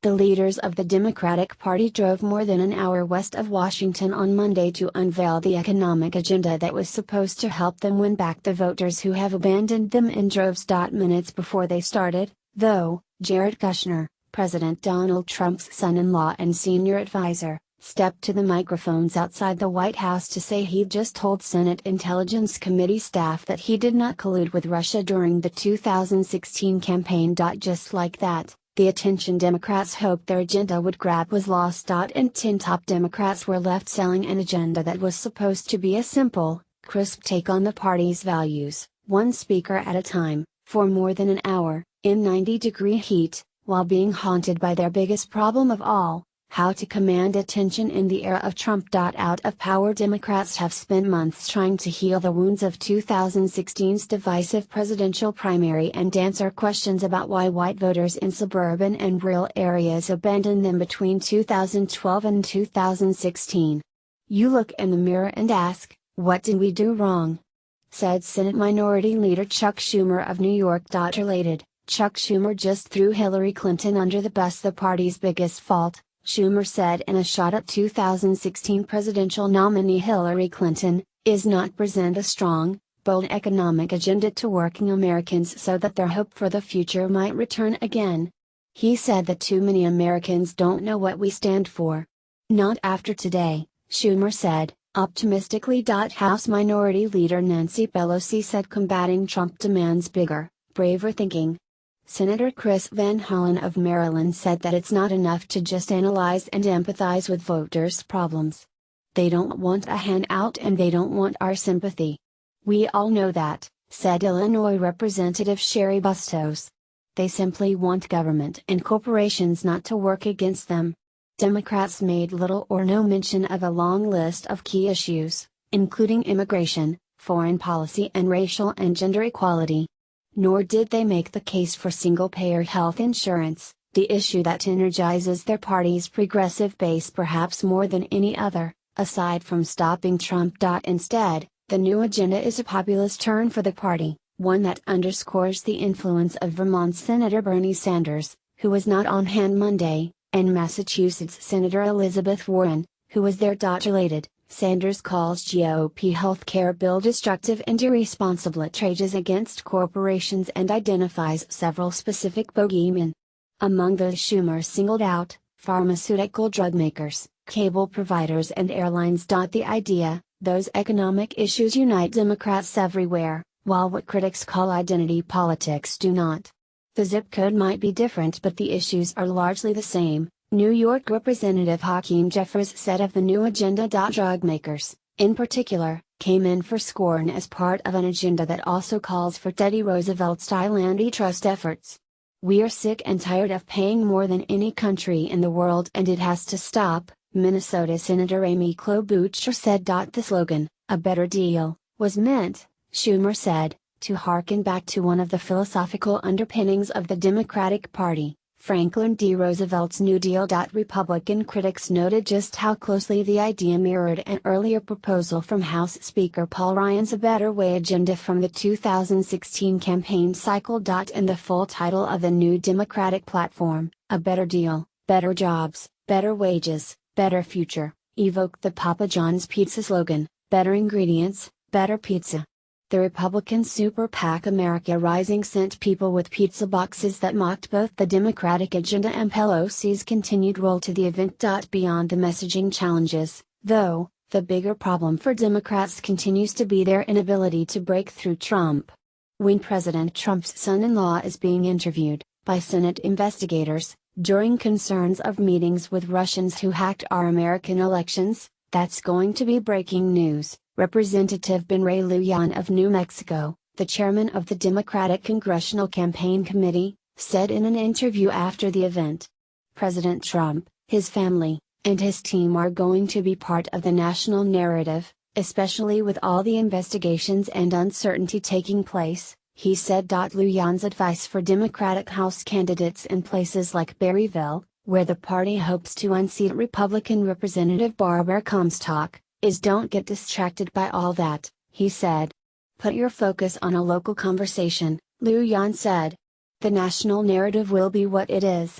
The leaders of the Democratic Party drove more than an hour west of Washington on Monday to unveil the economic agenda that was supposed to help them win back the voters who have abandoned them in droves. Minutes before they started, though, Jared Kushner, President Donald Trump's son-in-law and senior advisor, stepped to the microphones outside the White House to say he'd just told Senate Intelligence Committee staff that he did not collude with Russia during the 2016 campaign. Just like that, the attention Democrats hoped their agenda would grab was lost. And 10 top Democrats were left selling an agenda that was supposed to be a simple, crisp take on the party's values, one speaker at a time, for more than an hour, in 90-degree heat, while being haunted by their biggest problem of all: how to command attention in the era of Trump. Out of power Democrats have spent months trying to heal the wounds of 2016's divisive presidential primary and answer questions about why white voters in suburban and rural areas abandoned them between 2012 and 2016. "You look in the mirror and ask, what did we do wrong?" said Senate Minority Leader Chuck Schumer of New York. Related, Chuck Schumer just threw Hillary Clinton under the bus. The party's biggest fault, Schumer said in a shot at 2016 presidential nominee Hillary Clinton, is not present a strong, bold economic agenda to working Americans so that their hope for the future might return again. He said that too many Americans don't know what we stand for. "Not after today," Schumer said, optimistically. House Minority Leader Nancy Pelosi said combating Trump demands bigger, braver thinking. Senator Chris Van Hollen of Maryland said that it's not enough to just analyze and empathize with voters' problems. "They don't want a handout and they don't want our sympathy. We all know that," said Illinois Representative Sherry Bustos. "They simply want government and corporations not to work against them." Democrats made little or no mention of a long list of key issues, including immigration, foreign policy and racial and gender equality. Nor did they make the case for single-payer health insurance, the issue that energizes their party's progressive base perhaps more than any other, aside from stopping Trump. Instead, the new agenda is a populist turn for the party, one that underscores the influence of Vermont Senator Bernie Sanders, who was not on hand Monday, and Massachusetts Senator Elizabeth Warren, who was there. Related, Sanders calls GOP healthcare bill destructive and irresponsible. It rages against corporations and identifies several specific bogeymen. Among those Schumer singled out, pharmaceutical drug makers, cable providers and airlines. The idea, those economic issues unite Democrats everywhere, while what critics call identity politics do not. The zip code might be different but the issues are largely the same, New York Representative Hakeem Jeffries said of the new agenda. Drug makers, in particular, came in for scorn as part of an agenda that also calls for Teddy Roosevelt-style antitrust efforts. "We are sick and tired of paying more than any country in the world and it has to stop," Minnesota Senator Amy Klobuchar said. The slogan, "A better deal," was meant, Schumer said, to harken back to one of the philosophical underpinnings of the Democratic Party, Franklin D. Roosevelt's New Deal. Republican critics noted just how closely the idea mirrored an earlier proposal from House Speaker Paul Ryan's A Better Way agenda from the 2016 campaign cycle. And the full title of the new Democratic platform, "A Better Deal, Better Jobs, Better Wages, Better Future," evoked the Papa John's Pizza slogan, "Better Ingredients, Better Pizza." The Republican super PAC America Rising sent people with pizza boxes that mocked both the Democratic agenda and Pelosi's continued role to the event. Beyond the messaging challenges, though, the bigger problem for Democrats continues to be their inability to break through Trump. When President Trump's son-in-law is being interviewed, by Senate investigators, during concerns of meetings with Russians who hacked our American elections, that's going to be breaking news. Representative Ben Ray Lujan of New Mexico, the chairman of the Democratic Congressional Campaign Committee, said in an interview after the event. President Trump, his family, and his team are going to be part of the national narrative, especially with all the investigations and uncertainty taking place, he said. Lujan's advice for Democratic House candidates in places like Berryville, where the party hopes to unseat Republican Representative Barbara Comstock, is don't get distracted by all that, he said. Put your focus on a local conversation, Lujan said. The national narrative will be what it is.